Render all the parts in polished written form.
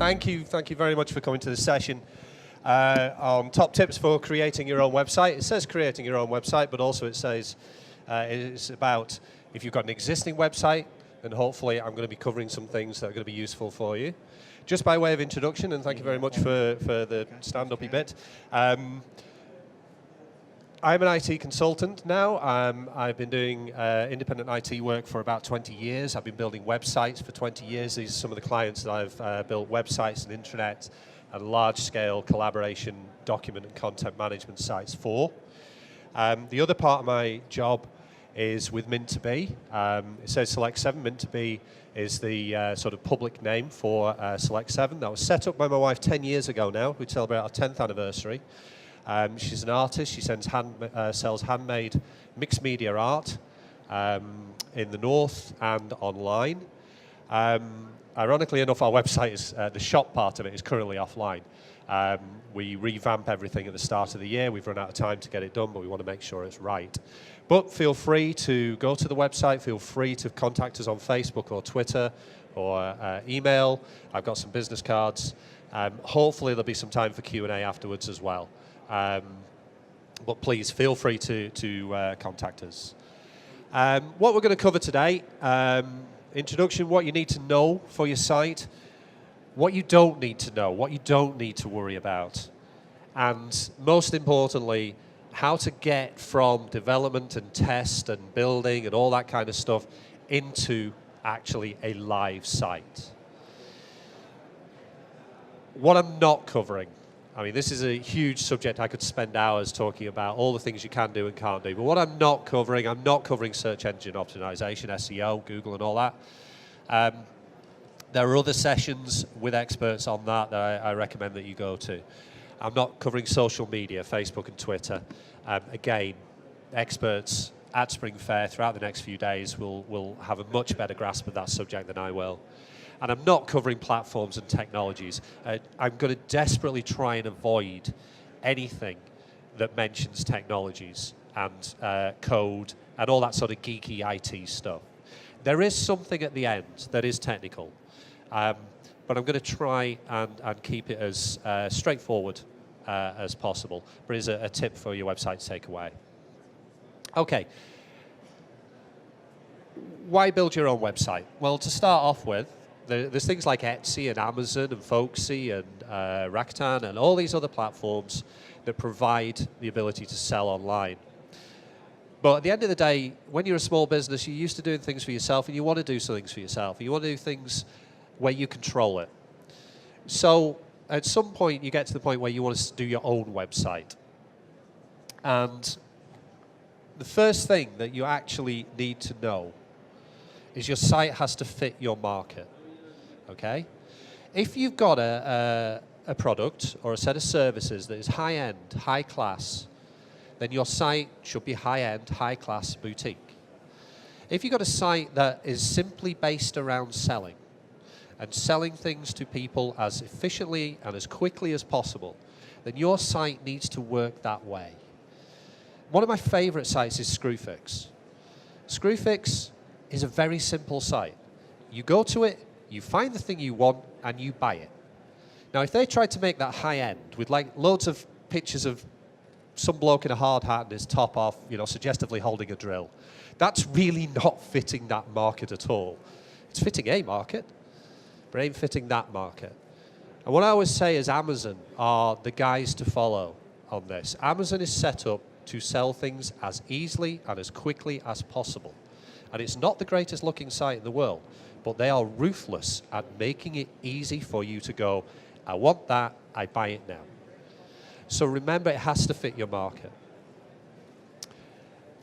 thank you very much for coming to this session on top tips for creating your own website. It says creating your own website, but also it says it's about if you've got an existing website, then hopefully I'm going to be covering some things that are going to be useful for you. Just by way of introduction, and thank you very much for the stand-uppy bit. I'm an IT consultant now. I've been doing independent IT work for about 20 years. I've been building websites for 20 years. These are some of the clients that I've built websites and intranet and large-scale collaboration document and content management sites for. The other part of my job is with Mint2Be. It says Select 7. Mint2Be is the sort of public name for Select 7. That was set up by my wife 10 years ago now. We celebrate our 10th anniversary. She's an artist. She sells handmade mixed media art in the north and online. Ironically enough, our website is the shop part of it is currently offline. We revamp everything at the start of the year. We've run out of time to get it done, but we want to make sure it's right. But feel free to go to the website. Feel free to contact us on Facebook or Twitter or email. I've got some business cards. Hopefully there'll be some time for Q&A afterwards as well. But please feel free to contact us. What we're going to cover today, introduction, what you need to know for your site, what you don't need to know, what you don't need to worry about, and most importantly, how to get from development and test and building and all that kind of stuff into actually a live site. What I'm not covering, I mean, this is a huge subject. I could spend hours talking about all the things you can do and can't do. But what I'm not covering search engine optimization, SEO, Google and all that. There are other sessions with experts on that I recommend that you go to. I'm not covering social media, Facebook and Twitter. Again, experts at Spring Fair throughout the next few days will have a much better grasp of that subject than I will. And I'm not covering platforms and technologies. I'm going to desperately try and avoid anything that mentions technologies and code and all that sort of geeky IT stuff. There is something at the end that is technical, but I'm going to try and keep it as straightforward as possible. But here's a tip for your website to take away. Okay. Why build your own website? Well, to start off with, there's things like Etsy and Amazon and Folksy and Rakuten and all these other platforms that provide the ability to sell online. But at the end of the day, when you're a small business, you're used to doing things for yourself and you want to do some things for yourself. You want to do things where you control it. So at some point, you get to the point where you want to do your own website. And the first thing that you actually need to know is your site has to fit your market. Okay? If you've got a product or a set of services that is high-end, high-class, then your site should be high-end, high-class boutique. If you've got a site that is simply based around selling, and selling things to people as efficiently and as quickly as possible, then your site needs to work that way. One of my favorite sites is Screwfix. Screwfix is a very simple site. You go to it, you find the thing you want, and you buy it. Now, if they tried to make that high-end with like loads of pictures of some bloke in a hard hat and his top off, you know, suggestively holding a drill, that's really not fitting that market at all. It's fitting a market, but it ain't fitting that market. And what I always say is Amazon are the guys to follow on this. Amazon is set up to sell things as easily and as quickly as possible. And it's not the greatest looking site in the world, but they are ruthless at making it easy for you to go, I want that, I buy it now. So remember, it has to fit your market.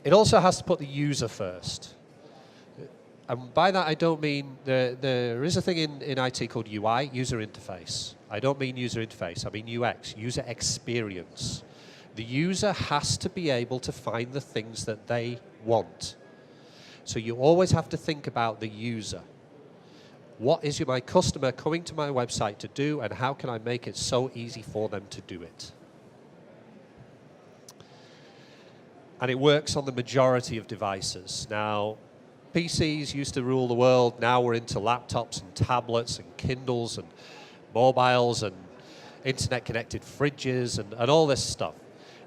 It also has to put the user first. And by that, I don't mean, there is a thing in IT called UI, user interface. I don't mean user interface, I mean UX, user experience. The user has to be able to find the things that they want. So you always have to think about the user. What is my customer coming to my website to do, and how can I make it so easy for them to do it? And it works on the majority of devices. Now, PCs used to rule the world. Now we're into laptops and tablets and Kindles and mobiles and internet-connected fridges and all this stuff.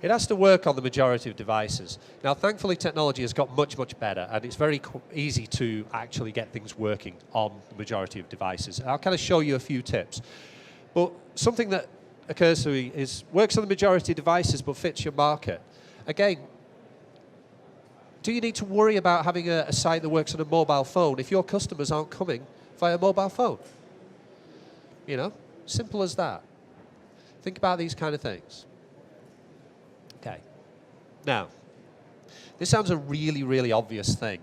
It has to work on the majority of devices. Now, thankfully, technology has got much, much better, and it's very easy to actually get things working on the majority of devices. I'll kind of show you a few tips. But something that occurs to me is, works on the majority of devices but fits your market. Again, do you need to worry about having a site that works on a mobile phone if your customers aren't coming via mobile phone? You know, simple as that. Think about these kind of things. Okay. Now, this sounds a really, really obvious thing,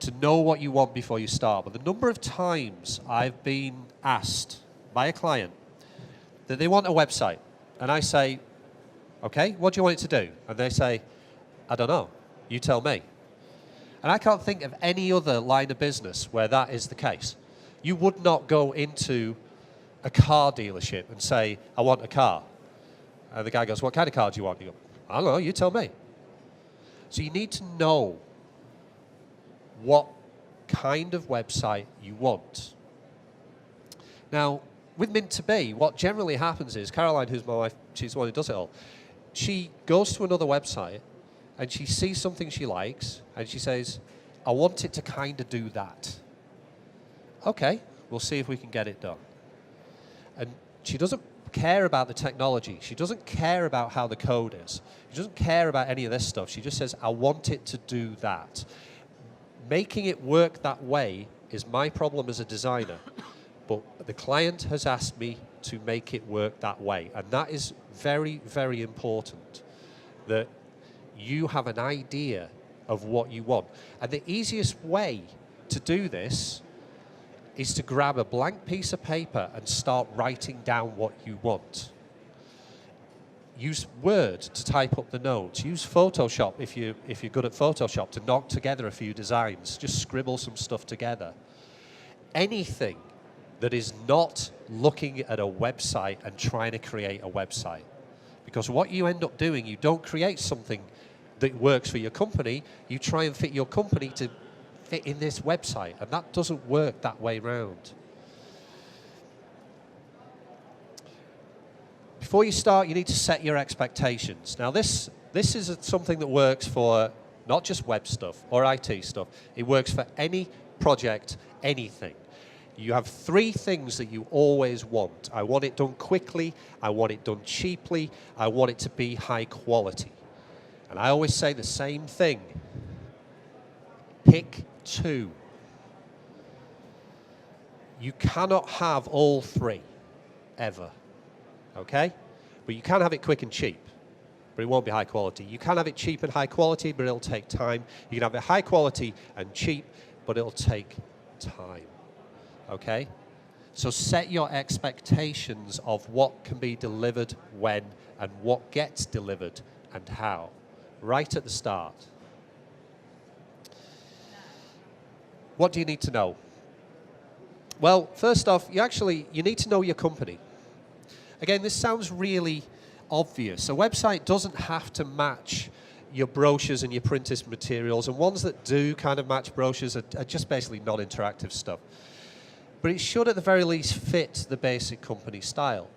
to know what you want before you start. But the number of times I've been asked by a client that they want a website, and I say, okay, what do you want it to do? And they say, I don't know, you tell me. And I can't think of any other line of business where that is the case. You would not go into a car dealership and say, I want a car. And the guy goes, what kind of car do you want? You go, I don't know, you tell me. So you need to know what kind of website you want. Now, with Mint2Be, what generally happens is, Caroline, who's my wife, she's the one who does it all, she goes to another website and she sees something she likes and she says, I want it to kind of do that. Okay, we'll see if we can get it done. And she doesn't care about the technology. She doesn't care about how the code is. She doesn't care about any of this stuff. She just says, I want it to do that. Making it work that way is my problem as a designer. But the client has asked me to make it work that way. And that is very, very important, that you have an idea of what you want. And the easiest way to do this is to grab a blank piece of paper and start writing down what you want. Use Word to type up the notes. Use Photoshop if you're good at Photoshop to knock together a few designs. Just scribble some stuff together. Anything that is not looking at a website and trying to create a website. Because what you end up doing, you don't create something that works for your company, you try and fit your company to fit in this website, and that doesn't work that way round. Before you start, you need to set your expectations. Now this is something that works for not just web stuff or IT stuff, it works for any project, anything. You have three things that you always want. I want it done quickly, I want it done cheaply, I want it to be high quality. And I always say the same thing. Pick two. You cannot have all three, ever. Okay? But you can have it quick and cheap, but it won't be high quality. You can have it cheap and high quality, but it'll take time. You can have it high quality and cheap, but it'll take time. Okay? So set your expectations of what can be delivered when and what gets delivered and how, right at the start. What do you need to know? Well, first off, you need to know your company. Again, this sounds really obvious. A website doesn't have to match your brochures and your printed materials, and ones that do kind of match brochures are just basically non-interactive stuff. But it should at the very least fit the basic company style.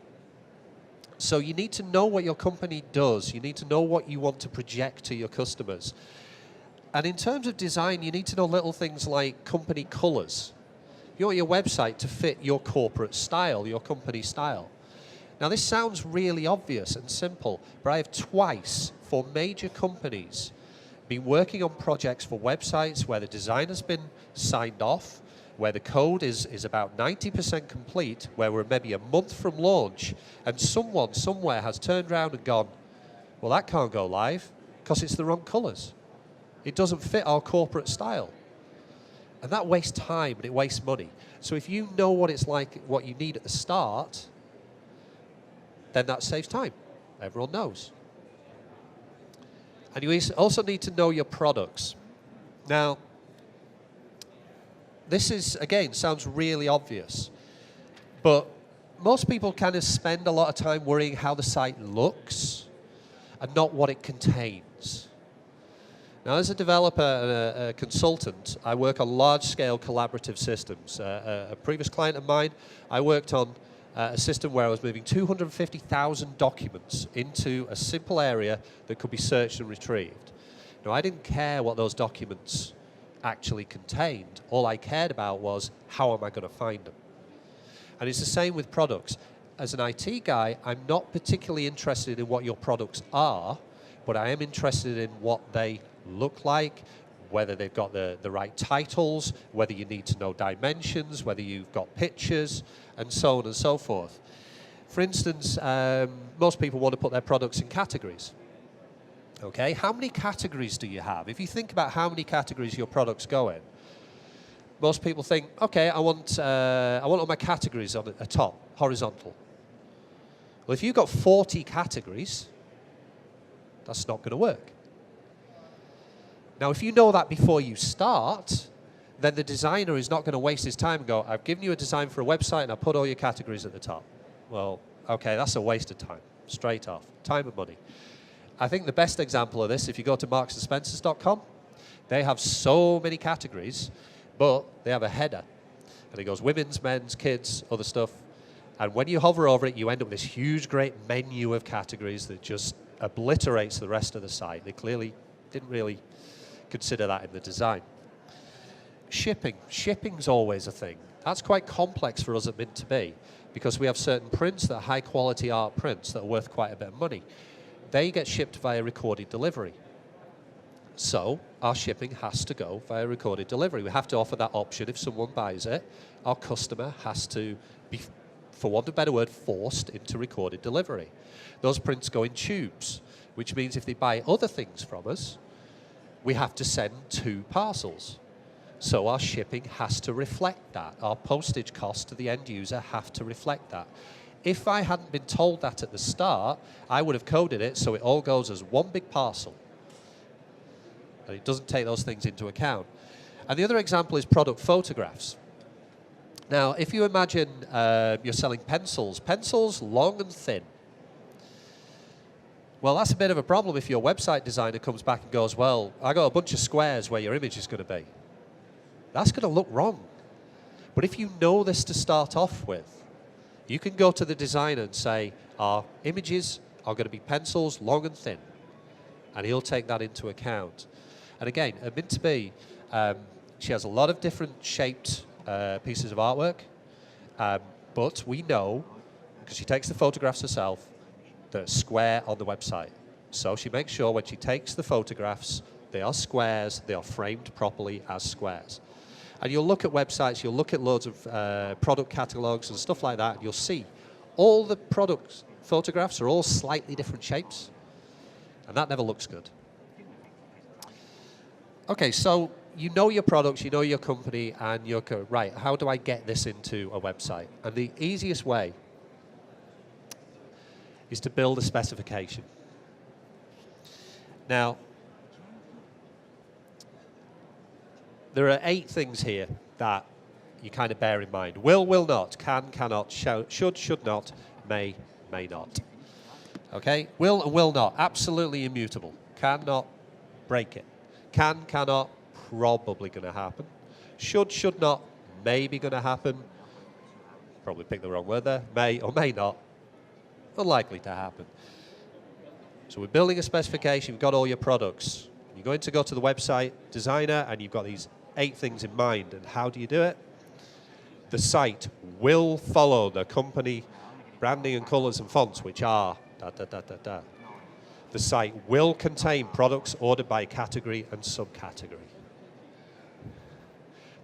So you need to know what your company does. You need to know what you want to project to your customers. And in terms of design, you need to know little things like company colors. You want your website to fit your corporate style, your company style. Now this sounds really obvious and simple, but I have twice, for major companies, been working on projects for websites where the design has been signed off, where the code is about 90% complete, where we're maybe a month from launch, and someone somewhere has turned around and gone, well, that can't go live because it's the wrong colors. It doesn't fit our corporate style. And that wastes time and it wastes money. So if you know what it's like, what you need at the start, then that saves time. Everyone knows. And you also need to know your products. Now, this is, again, sounds really obvious, but most people kind of spend a lot of time worrying how the site looks and not what it contains. Now, as a developer and a consultant, I work on large-scale collaborative systems. A previous client of mine, I worked on a system where I was moving 250,000 documents into a simple area that could be searched and retrieved. Now, I didn't care what those documents actually contained. All I cared about was, how am I going to find them? And it's the same with products. As an IT guy, I'm not particularly interested in what your products are, but I am interested in what they look like, whether they've got the right titles, whether you need to know dimensions, whether you've got pictures, and so on and so forth. For instance, most people want to put their products in categories. Okay, how many categories do you have? If you think about how many categories your products go in, most people think, okay, I want all my categories on the top, horizontal. Well, if you've got 40 categories, that's not going to work. Now, if you know that before you start, then the designer is not going to waste his time and go, I've given you a design for a website and I put all your categories at the top. Well, okay, that's a waste of time, straight off, time and money. I think the best example of this, if you go to marksandspencers.com, they have so many categories, but they have a header. And it goes women's, men's, kids, other stuff. And when you hover over it, you end up with this huge, great menu of categories that just obliterates the rest of the site. They clearly didn't really consider that in the design. Shipping. Shipping's always a thing. That's quite complex for us at Mint2B because we have certain prints that are high-quality art prints that are worth quite a bit of money. They get shipped via recorded delivery. So our shipping has to go via recorded delivery. We have to offer that option if someone buys it. Our customer has to be, for want of a better word, forced into recorded delivery. Those prints go in tubes, which means if they buy other things from us, we have to send 2 parcels. So our shipping has to reflect that. Our postage costs to the end user have to reflect that. If I hadn't been told that at the start, I would have coded it so it all goes as one big parcel. And it doesn't take those things into account. And the other example is product photographs. Now, if you imagine you're selling pencils long and thin. Well, that's a bit of a problem if your website designer comes back and goes, well, I got a bunch of squares where your image is going to be. That's going to look wrong. But if you know this to start off with, you can go to the designer and say, our images are going to be pencils, long and thin. And he'll take that into account. And again, at Mint2B, she has a lot of different shaped pieces of artwork. But we know, because she takes the photographs herself, they're square on the website. So she makes sure when she takes the photographs, they are squares, they are framed properly as squares. And you'll look at websites, you'll look at loads of product catalogs and stuff like that, and you'll see all the product photographs are all slightly different shapes, and that never looks good. Okay, so you know your products, you know your company, and you're right, how do I get this into a website? And the easiest way is to build a specification. Now, there are 8 things here that you kind of bear in mind. Will not, can, cannot, should not, may not. Okay? Will and will not, absolutely immutable. Cannot, break it. Can, cannot, probably going to happen. Should not, maybe going to happen. Probably picked the wrong word there. May or may not, unlikely to happen. So we're building a specification, we've got all your products. You're going to go to the website designer and you've got these 8 things in mind. And how do you do it? The site will follow the company branding and colors and fonts, which are da, da, da, da, da. The site will contain products ordered by category and subcategory.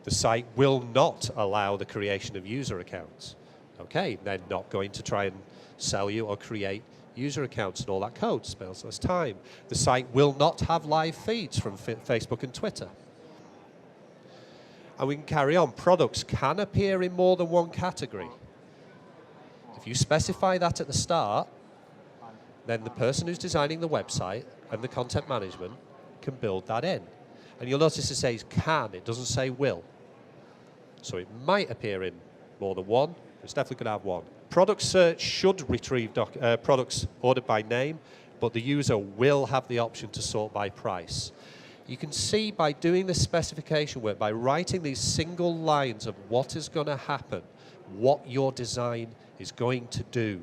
The site will not allow the creation of user accounts. Okay, they're not going to try and sell you or create user accounts and all that code, spends less time. The site will not have live feeds from Facebook and Twitter. And we can carry on. Products can appear in more than one category. If you specify that at the start, then the person who's designing the website and the content management can build that in. And you'll notice it says can, it doesn't say will. So it might appear in more than one, it's definitely going to have one. Product search should retrieve products ordered by name, but the user will have the option to sort by price. You can see by doing this specification work, by writing these single lines of what is going to happen what your design is going to do.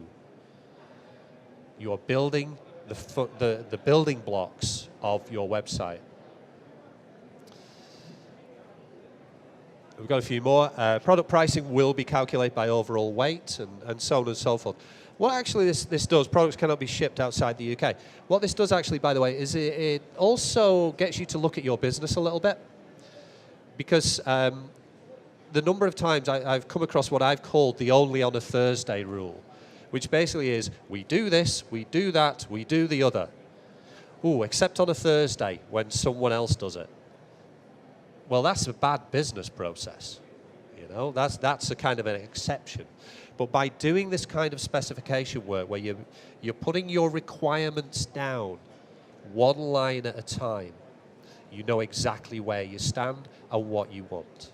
You are building the building blocks of your website. We've got a few more. Product pricing will be calculated by overall weight and so on and so forth. What actually this does, products cannot be shipped outside the UK. What this does actually, by the way, is it also gets you to look at your business a little bit. Because the number of times I've come across what I've called the only on a Thursday rule, which basically is we do this, we do that, we do the other. Ooh, except on a Thursday when someone else does it. Well, that's a bad business process. You know, that's a kind of an exception. But by doing this kind of specification work where you're putting your requirements down one line at a time, you know exactly where you stand and what you want.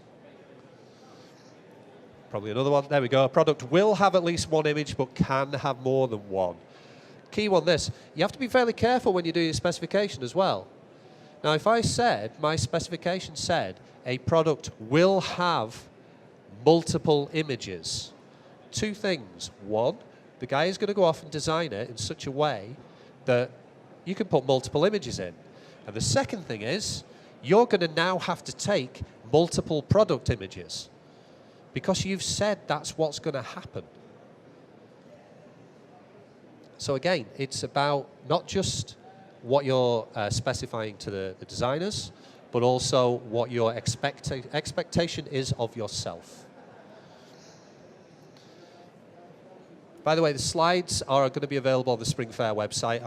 Probably another one. There we go. A product will have at least one image but can have more than one. Key one, this. You have to be fairly careful when you do your specification as well. Now, if I said, my specification said, a product will have multiple images, two things. One, the guy is going to go off and design it in such a way that you can put multiple images in. And the second thing is, you're going to now have to take multiple product images because you've said that's what's going to happen. So again, it's about not just what you're specifying to the designers, but also what your expectation is of yourself. By the way, the slides are going to be available on the Spring Fair website.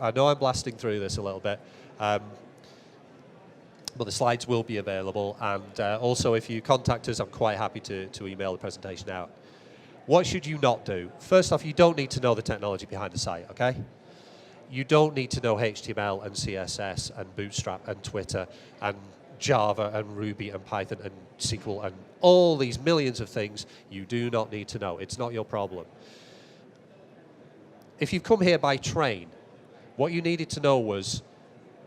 I know I'm blasting through this a little bit, but the slides will be available. And also, if you contact us, I'm quite happy to email the presentation out. What should you not do? First off, you don't need to know the technology behind the site, okay? You don't need to know HTML and CSS and Bootstrap and Twitter and Java and Ruby and Python and SQL and all these millions of things. You do not need to know. It's not your problem. If you've come here by train, what you needed to know was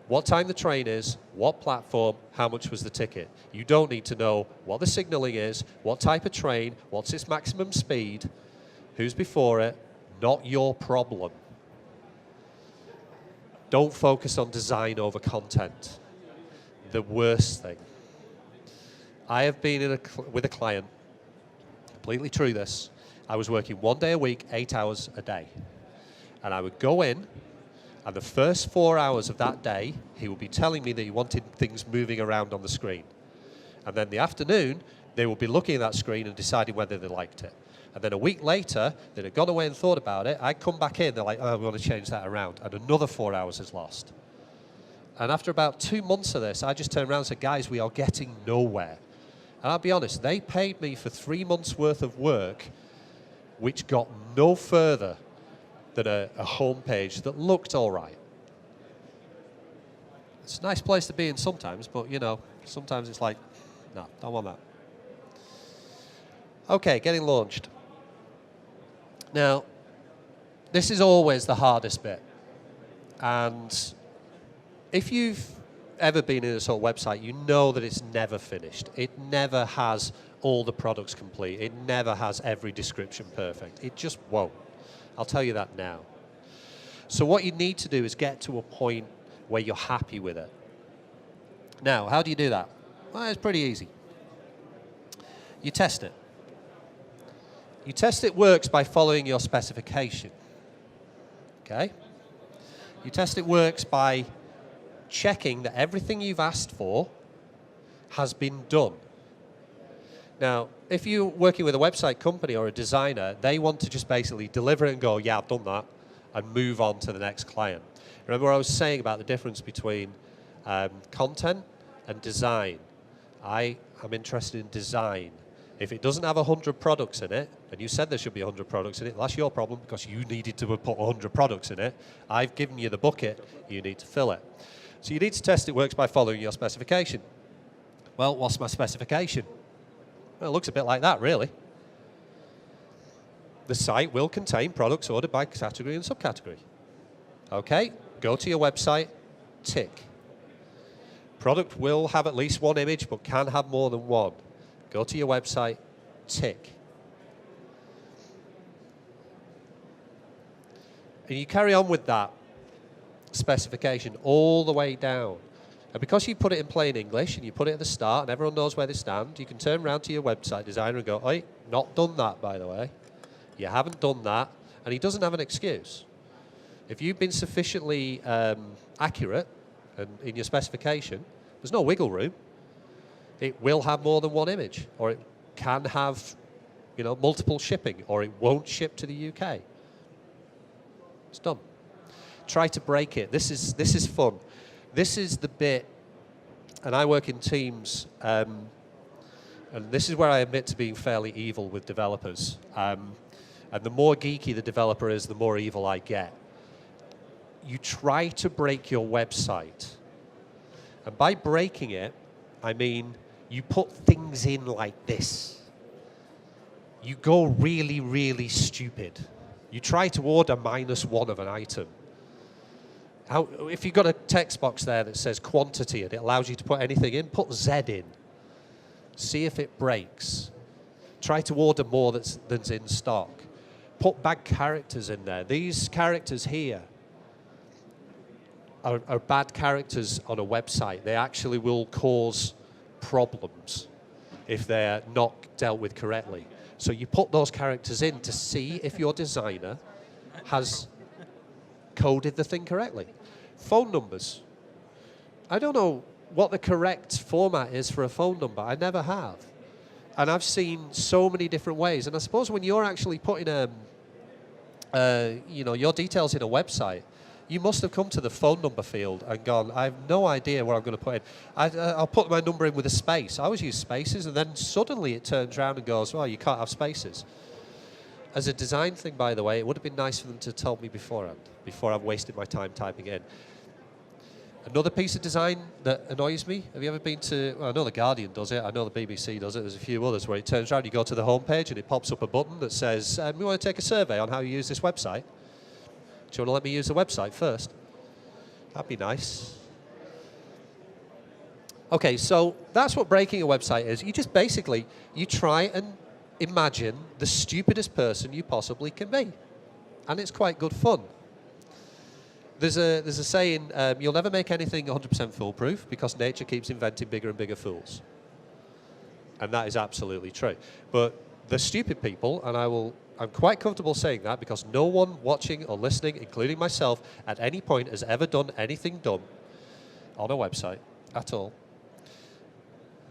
what time the train is, what platform, how much was the ticket. You don't need to know what the signaling is, what type of train, what's its maximum speed, who's before it. Not your problem. Don't focus on design over content. The worst thing. I have been with a client, completely true this. I was working 1 day a week, 8 hours a day. And I would go in, and the first 4 hours of that day, he would be telling me that he wanted things moving around on the screen. And then the afternoon, they would be looking at that screen and deciding whether they liked it. And then a week later, they'd have gone away and thought about it. I'd come back in, they're like, oh, we want to change that around. And another 4 hours is lost. And after about 2 months of this, I just turned around and said, guys, we are getting nowhere. And I'll be honest, they paid me for 3 months' worth of work, which got no further than a homepage that looked all right. It's a nice place to be in sometimes, but, you know, sometimes it's like, no, don't want that. Okay, getting launched. Now, this is always the hardest bit. And if you've ever been in a sort of website, you know that it's never finished. It never has all the products complete. It never has every description perfect. It just won't. I'll tell you that now. So what you need to do is get to a point where you're happy with it. Now, how do you do that? Well, it's pretty easy. You test it. You test it works by following your specification. Okay? You test it works by checking that everything you've asked for has been done. Now, if you're working with a website company or a designer, they want to just basically deliver it and go, yeah, I've done that, and move on to the next client. Remember what I was saying about the difference between content and design? I am interested in design. If it doesn't have 100 products in it, and you said there should be 100 products in it, that's your problem because you needed to put 100 products in it. I've given you the bucket, you need to fill it. So you need to test it works by following your specification. Well, what's my specification? Well, it looks a bit like that, really. The site will contain products ordered by category and subcategory. Okay, go to your website, tick. Product will have at least one image, but can have more than one. Go to your website, tick. And you carry on with that specification all the way down. And because you put it in plain English and you put it at the start and everyone knows where they stand, you can turn around to your website designer and go, "Oi, not done that, by the way. You haven't done that." And he doesn't have an excuse. If you've been sufficiently accurate in your specification, there's no wiggle room. It will have more than one image, or it can have, multiple shipping, or it won't ship to the UK. It's done. Try to break it. This is fun. This is the bit, and I work in teams, and this is where I admit to being fairly evil with developers. And the more geeky the developer is, the more evil I get. You try to break your website. And by breaking it, I mean you put things in like this. You go really, really stupid. You try to order -1 of an item. If you've got a text box there that says quantity and it allows you to put anything in, put Z in. See if it breaks. Try to order more than's in stock. Put bad characters in there. These characters here are bad characters on a website. They actually will cause problems if they're not dealt with correctly. So you put those characters in to see if your designer has coded the thing correctly. Phone numbers. I don't know what the correct format is for a phone number. I never have. And I've seen so many different ways. And I suppose when you're actually putting your details in a website, you must have come to the phone number field and gone, I have no idea what I'm going to put in. I'll put my number in with a space. I always use spaces, and then suddenly it turns around and goes, well, you can't have spaces. As a design thing, by the way, it would have been nice for them to tell me beforehand, before I've wasted my time typing in. Another piece of design that annoys me, have you ever been to, well, I know The Guardian does it, I know the BBC does it, there's a few others where it turns around, you go to the homepage and it pops up a button that says, we want to take a survey on how you use this website. Do you want to let me use the website first? That'd be nice. Okay, so that's what breaking a website is. You just basically, you try and imagine the stupidest person you possibly can be. And it's quite good fun. There's a saying, you'll never make anything 100% foolproof because nature keeps inventing bigger and bigger fools. And that is absolutely true. But the stupid people, and I'm quite comfortable saying that because no one watching or listening, including myself, at any point has ever done anything dumb on a website at all.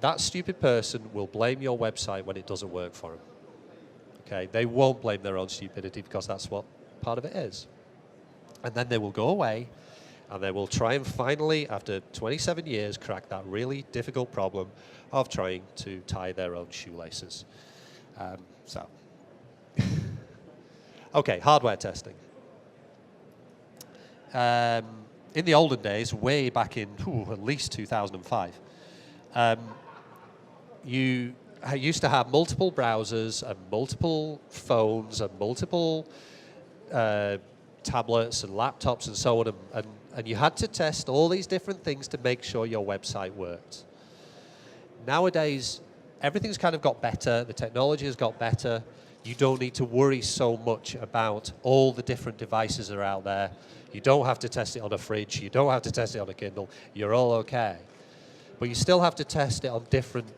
That stupid person will blame your website when it doesn't work for them. Okay, they won't blame their own stupidity because that's what part of it is. And then they will go away and they will try and finally, after 27 years, crack that really difficult problem of trying to tie their own shoelaces. Okay, hardware testing. In the olden days, way back in at least 2005, you used to have multiple browsers and multiple phones and multiple tablets and laptops and so on, and you had to test all these different things to make sure your website worked. Nowadays, everything's kind of got better, the technology has got better, you don't need to worry so much about all the different devices that are out there. You don't have to test it on a fridge, you don't have to test it on a Kindle, you're all okay. But you still have to test it on different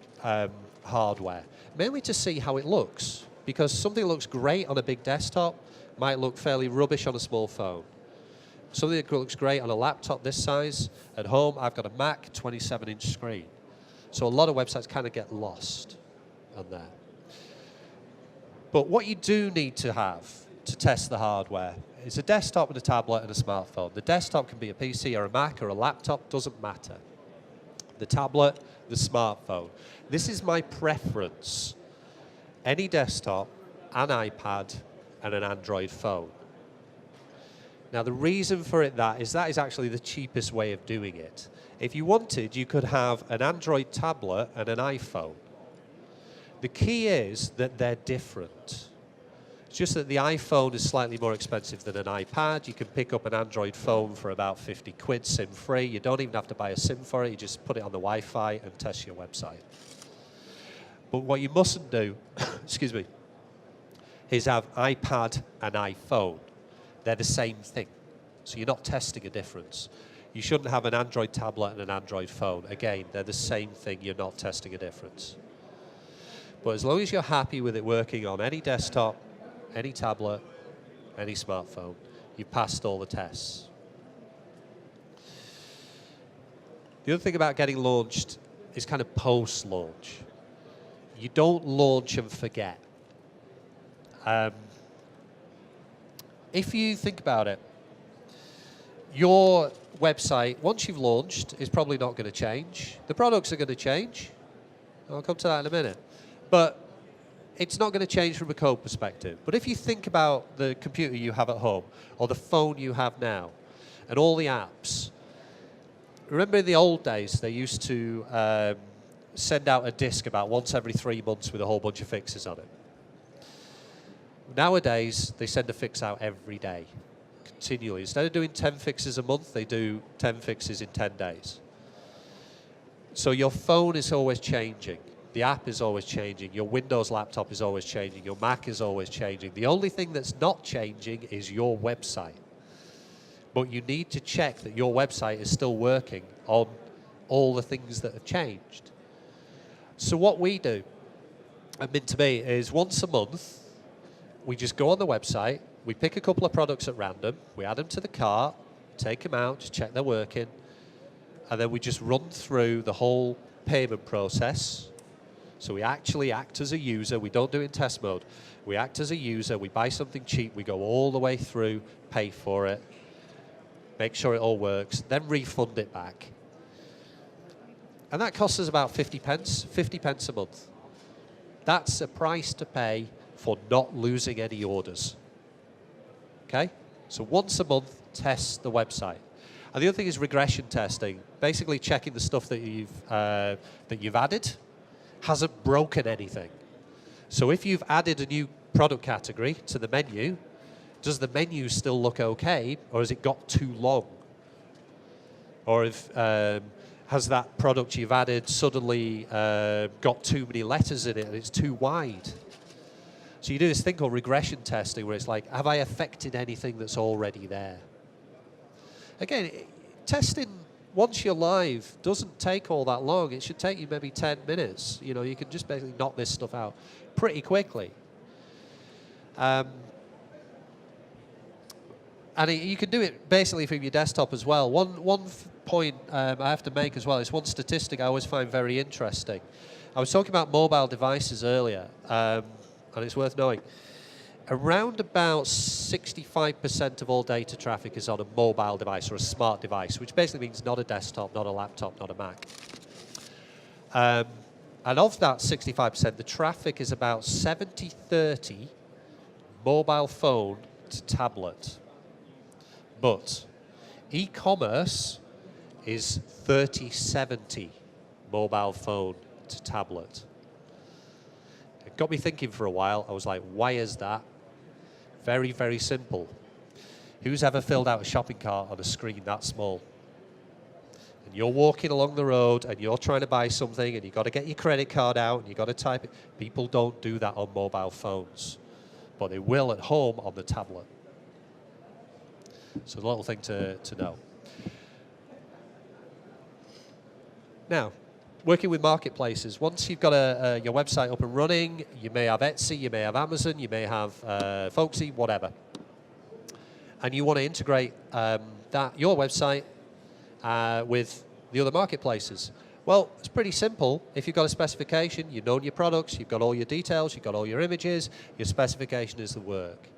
hardware, mainly to see how it looks, because something that looks great on a big desktop might look fairly rubbish on a small phone. Something that looks great on a laptop this size, at home I've got a Mac 27-inch screen. So a lot of websites kind of get lost on there. But what you do need to have to test the hardware is a desktop and a tablet and a smartphone. The desktop can be a PC or a Mac or a laptop, doesn't matter. The tablet, the smartphone. This is my preference. Any desktop, an iPad, and an Android phone. Now the reason for that is actually the cheapest way of doing it. If you wanted, you could have an Android tablet and an iPhone. The key is that they're different. It's just that the iPhone is slightly more expensive than an iPad. You can pick up an Android phone for about 50 quid, SIM-free. You don't even have to buy a SIM for it. You just put it on the Wi-Fi and test your website. But what you mustn't do, excuse me, is have iPad and iPhone. They're the same thing. So you're not testing a difference. You shouldn't have an Android tablet and an Android phone. Again, they're the same thing. You're not testing a difference. But as long as you're happy with it working on any desktop, any tablet, any smartphone, you've passed all the tests. The other thing about getting launched is kind of post-launch. You don't launch and forget. If you think about it, your website, once you've launched, is probably not going to change. The products are going to change. I'll come to that in a minute. But it's not going to change from a code perspective. But if you think about the computer you have at home, or the phone you have now, and all the apps, remember in the old days, they used to send out a disk about once every 3 months with a whole bunch of fixes on it. Nowadays, they send a fix out every day, continually. Instead of doing 10 fixes a month, they do 10 fixes in 10 days. So your phone is always changing. The app is always changing. Your Windows laptop is always changing. Your Mac is always changing. The only thing that's not changing is your website. But you need to check that your website is still working on all the things that have changed. So what we do at Mint2Me is once a month, we just go on the website, we pick a couple of products at random, we add them to the cart, take them out, just check they're working, and then we just run through the whole payment process. So we actually act as a user, we don't do it in test mode. We act as a user, we buy something cheap, we go all the way through, pay for it, make sure it all works, then refund it back. And that costs us about 50 pence a month. That's a price to pay for not losing any orders. Okay? So once a month, test the website. And the other thing is regression testing. Basically checking the stuff that you've added hasn't broken anything. So if you've added a new product category to the menu, does the menu still look okay, or has it got too long? Or if has that product you've added suddenly got too many letters in it and it's too wide? So you do this thing called regression testing where it's like, have I affected anything that's already there? Again, testing once you're live doesn't take all that long. It should take you maybe 10 minutes. You know, you can just basically knock this stuff out pretty quickly. And you can do it basically from your desktop as well. One point I have to make as well is one statistic I always find very interesting. I was talking about mobile devices earlier, and it's worth knowing. Around about 65% of all data traffic is on a mobile device or a smart device, which basically means not a desktop, not a laptop, not a Mac. And of that 65%, the traffic is about 70-30 mobile phone to tablet. But e-commerce is 30-70 mobile phone to tablet. It got me thinking for a while. I was like, why is that? Very, very simple. Who's ever filled out a shopping cart on a screen that small? And you're walking along the road and you're trying to buy something and you've got to get your credit card out and you've got to type it. People don't do that on mobile phones, but they will at home on the tablet. So a little thing to know. Now, working with marketplaces, once you've got your website up and running, you may have Etsy, you may have Amazon, you may have Folksy, whatever. And you want to integrate your website with the other marketplaces. Well, it's pretty simple. If you've got a specification, you've known your products, you've got all your details, you've got all your images, your specification is the work.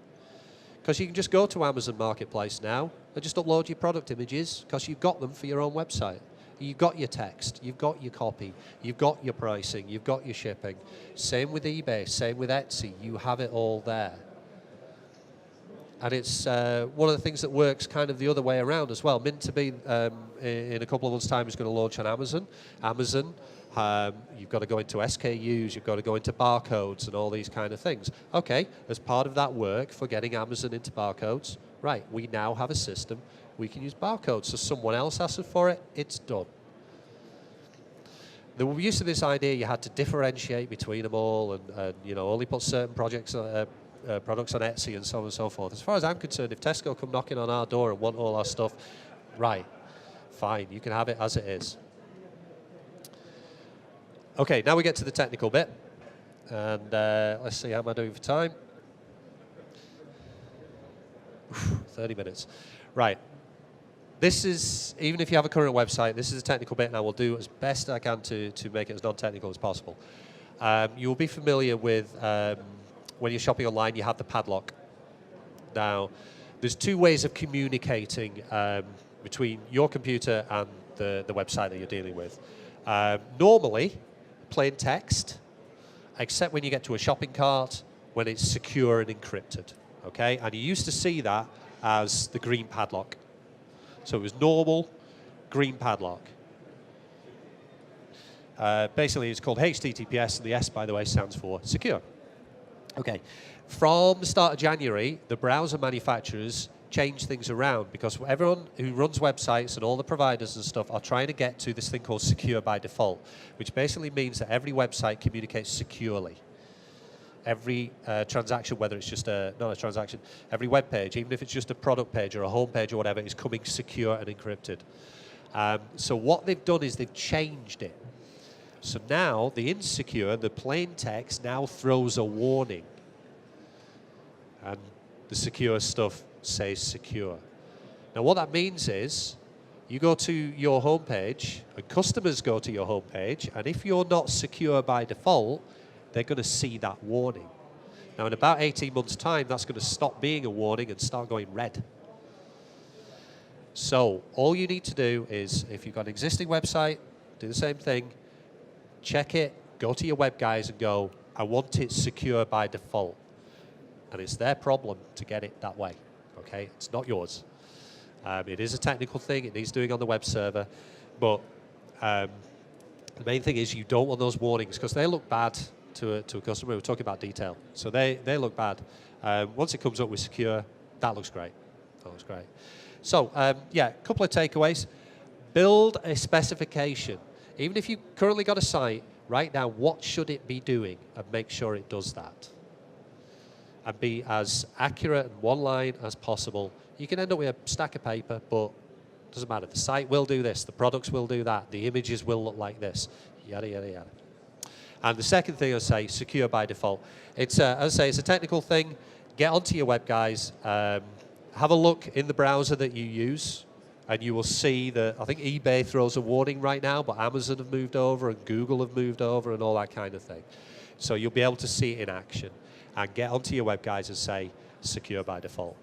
Because you can just go to Amazon Marketplace now and just upload your product images because you've got them for your own website. You've got your text, you've got your copy, you've got your pricing, you've got your shipping. Same with eBay, same with Etsy, you have it all there. And it's one of the things that works kind of the other way around as well. Mint2Me in a couple of months' time is going to launch on Amazon. You've got to go into SKUs, you've got to go into barcodes and all these kind of things. Okay, as part of that work for getting Amazon into barcodes, right, we now have a system we can use barcodes. So someone else asks for it, it's done. There used to be this idea you had to differentiate between them all and you know, only put certain projects products on Etsy and so on and so forth. As far as I'm concerned, if Tesco come knocking on our door and want all our stuff, right, fine, you can have it as it is. Okay, now we get to the technical bit. And let's see, how am I doing for time? 30 minutes. Right. This is, even if you have a current website, this is a technical bit, and I will do as best I can to make it as non-technical as possible. You will be familiar with, when you're shopping online, you have the padlock. Now, there's two ways of communicating between your computer and the website that you're dealing with. Normally, plain text, except when you get to a shopping cart, when it's secure and encrypted, okay? And you used to see that as the green padlock. So it was normal, green padlock. Basically, it's called HTTPS, and the S, by the way, stands for secure. Okay, from the start of January, the browser manufacturers changed things around because everyone who runs websites and all the providers and stuff are trying to get to this thing called secure by default, which basically means that every website communicates securely. Every transaction, whether it's just not a transaction, every web page, even if it's just a product page or a home page or whatever, is coming secure and encrypted. So what they've done is they've changed it. So now the insecure, the plain text, now throws a warning. And the secure stuff says secure. Now what that means is you go to your home page and customers go to your home page, and if you're not secure by default, they're going to see that warning. Now in about 18 months' time, that's going to stop being a warning and start going red. So all you need to do is, if you've got an existing website, do the same thing, check it, go to your web guys and go, I want it secure by default. And it's their problem to get it that way, okay? It's not yours. It is a technical thing, it needs doing on the web server, but the main thing is you don't want those warnings because they look bad to a customer. We're talking about detail, so they look bad. Once it comes up with secure, that looks great. That looks great. So yeah, a couple of takeaways. Build a specification. Even if you've currently got a site, write down what should it be doing and make sure it does that. And be as accurate and one line as possible. You can end up with a stack of paper, but it doesn't matter. The site will do this, the products will do that, the images will look like this, yada, yada, yada. And the second thing I say, secure by default. It's, as I say, it's a technical thing. Get onto your web guys. Have a look in the browser that you use, and you will see that, I think eBay throws a warning right now, but Amazon have moved over, and Google have moved over, and all that kind of thing. So you'll be able to see it in action. And get onto your web guys and say, secure by default.